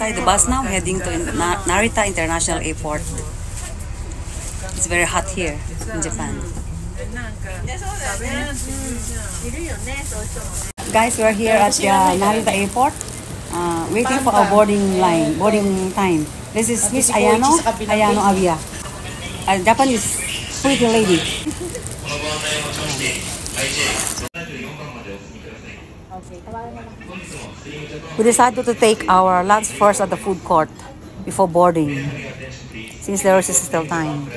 inside the bus now, heading to Narita International Airport. It's very hot here in Japan. Guys, we're here at the Narita Airport, waiting for our boarding time. This is Miss Ayano Avia, a Japanese pretty lady. We decided to take our lunch first at the food court before boarding, since there is still time.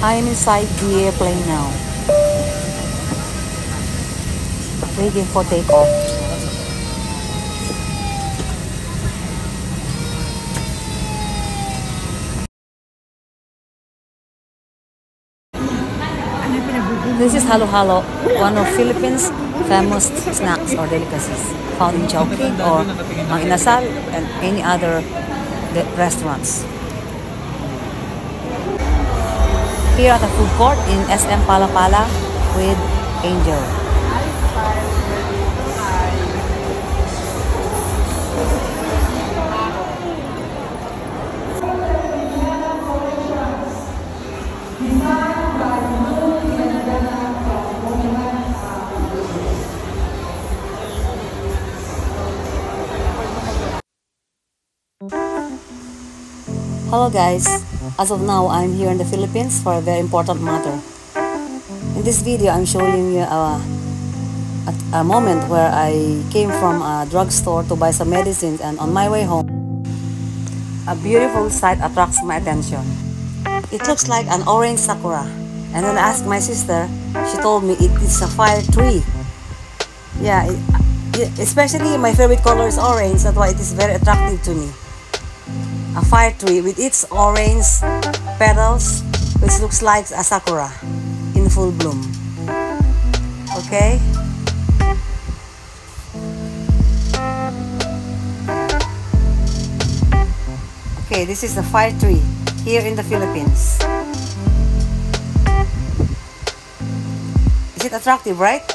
I am inside the airplane now, waiting for takeoff. This is halo-halo, one of Philippines' famous snacks or delicacies, found in Chowking or Mang Inasal and any other restaurants. Here at the food court in SM Palapala with Angel. Hello guys, as of now I'm here in the Philippines for a very important matter. In this video I'm showing you a moment where I came from a drugstore to buy some medicines, and on my way home a beautiful sight attracts my attention. It looks like an orange sakura, and when I asked my sister, she told me it is a fire tree. Yeah, especially my favorite color is orange, that's why it is very attractive to me. A fire tree with its orange petals, which looks like a sakura in full bloom. Okay? Okay, this is the fire tree here in the Philippines. Is it attractive, right?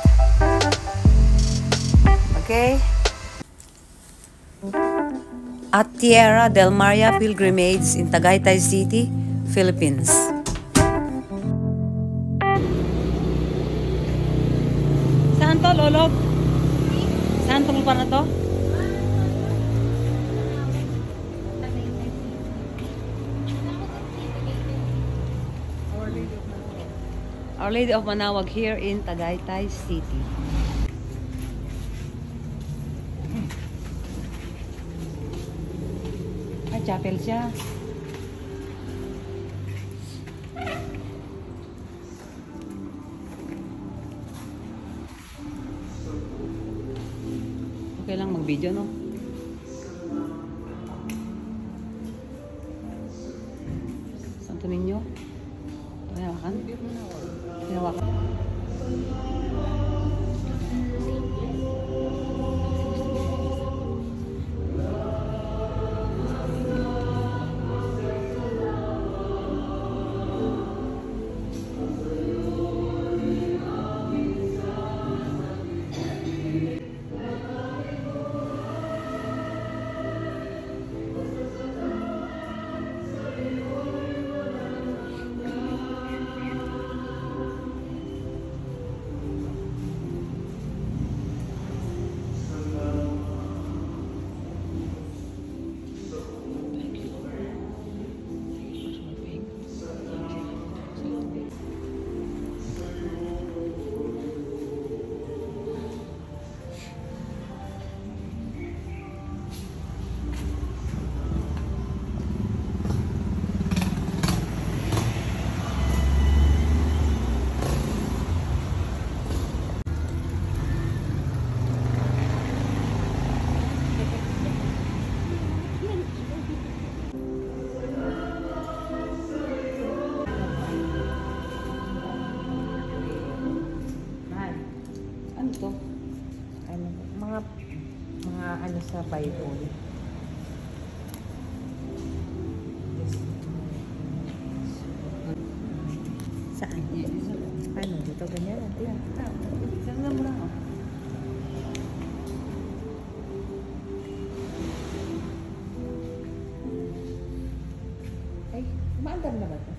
Okay? At Tierra del Maria Pilgrimage in Tagaytay City, Philippines. Saan to, Lolo? Saan tong lugar na to? Our Lady of Manaoag here in Tagaytay City. Chapel siya. Okay lang mag-video, no? Santo Niño. Hinawakan? Hinawakan. ano sa Bible. Saan? Paano? Ito, ganyan. Saan mo lang, oh. Ay, maandar na ba ito?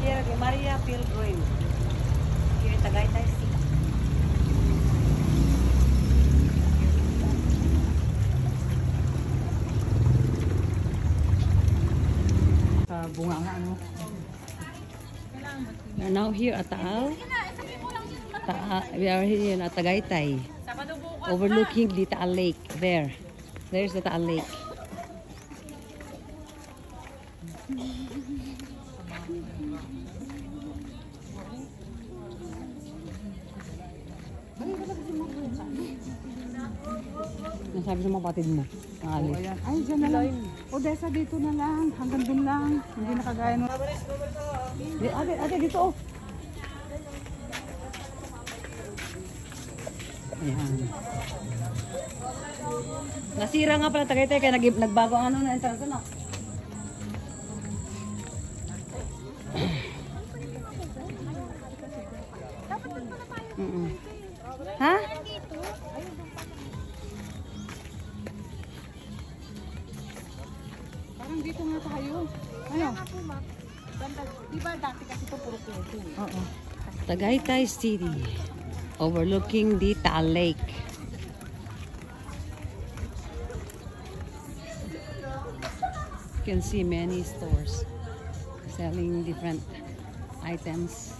Tierra de Maria Pilgrim. Here in Tagaytay City. Bunga nga, ano? We are now here at Taal. We are here at Tagaytay. Overlooking the Taal Lake. There. There's the Taal Lake. Nasabi sa mga patid mo, ang alis. Ay, dyan na lang. Odessa, dito na lang. Hanggang dun lang. Hindi nakagaya nung... Ate, dito oh. Ayan. Nasira nga pala Tagaytay kaya nagbago ang ano na entrance na. Ha? Parang dito nga tayo. Ayun. Di ba dati kasi ito puro puto? Oo. Tagaytay City. Overlooking the Taal Lake. You can see many stores selling different items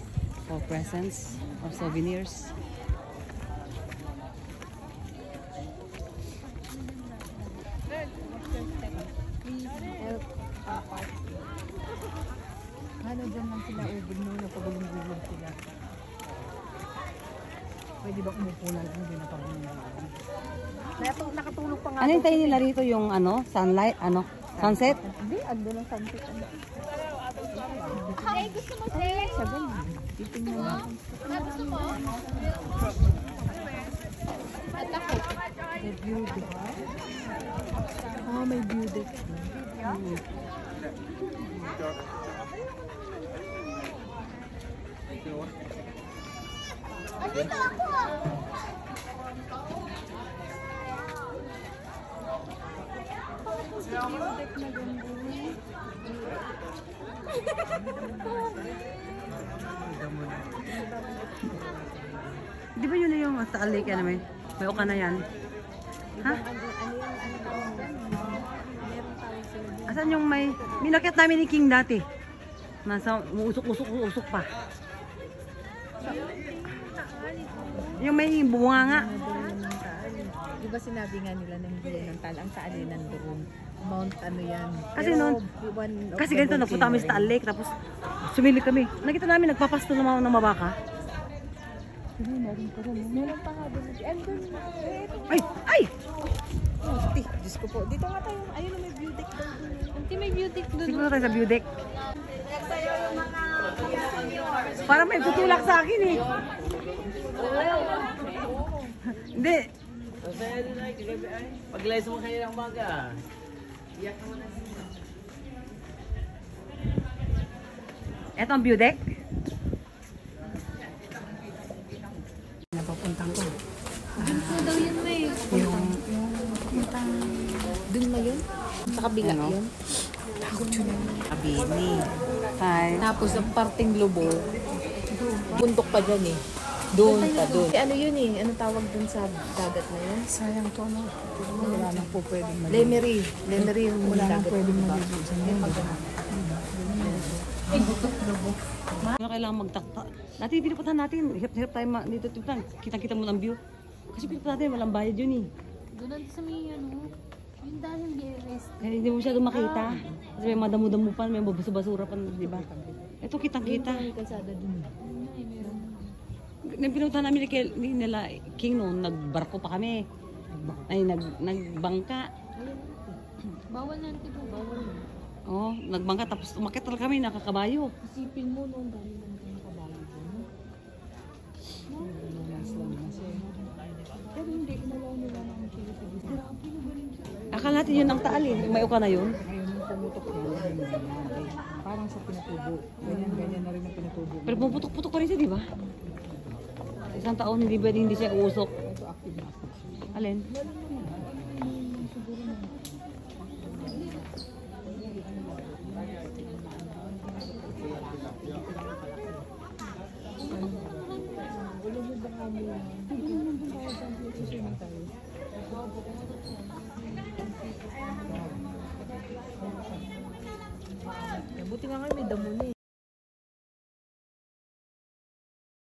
for presents or souvenirs. Ano dyan lang sila ubod nung napagulong-gulong sila. Pwede ba umupo lang hindi napagulong-gulong? Nakatulog pa nga. Ano yung tayo nila rito yung ano, sunlight, ano, sunset? Hindi, ando ng sunset. Ay, gusto mo sir? Sabi mo. Titingnan mo. Gusto mo? At ako. May view deck. May view deck. Dito ako! Di ba yun na yung Taal Lake yan may uka na yan? Ha? Asan yung may minakit namin ni King dati? Nasa usok pa. Yung may bunga nga. Di ba sinabi nga nila ng buwan ng Taal, ang Taal ay nandoon. Mount ano yan. Kasi noon, kasi ganito, nagpunta kami sa Taal Lake, tapos sumili kami. Nakita namin, nagpapasto ng mga mabaka. Meron pa nga doon. Ay! Ay! Diyos ko po. Dito nga tayo. Ayun na may view deck doon. Hindi may view deck doon. Siguro tayo sa view deck. Parang may tutulak sa akin eh. Hindi. Masaya din ay, kagabi ay. Pag-live mo kayo ng umaga. Iyak naman na siya. Ito ang view deck. Napapuntang ko. Doon po daw yun na eh. Yung doon na yun? Sa kabila yun? Takot yun na. Kabini. Hi. Tapos ang parting lubo, bundok pa dyan eh. Doon pa doon. Ano yun eh? Ano tawag doon sa dagat na yun? Sayang to, no? Wala na po pwedeng maligo. Lemery. Lemery yung Wala na dagat. pwedeng maligo. Sa Ano kailangan magtakta? Dati pinupuntahan natin. Hirap tayo dito. Kitang-kita mo ng view. Kasi pinupuntahan natin, walang bayad yun eh. Doon sa may ano, yung dahil BRS. Kaya hindi mo siya makita. Kasi may madamo-damo pa, may basura pa, di ba? Ito kitang-kita. May kalsada doon. Nang pinuntahan namin ni nila King noon, nagbarko pa kami. Ay, nagbangka. Bawal na ito, bawal. Oh, nagbangka tapos umakyat talaga kami, nakakabayo. Isipin mo noong dali lang kayo kabayo doon. Pero hindi, inalaw nila ng Philippines. Akala natin yun ang taal eh. May uka na yun. Ngayon, yung pumutok na, parang sa pinatubo. Ganyan-ganyan na rin ang pinatubo. Pero pumuputok-putok pa rin siya, di ba? Isang taon, hindi siya usok. Ito active na. Alin? Buti nga ngayon may damo na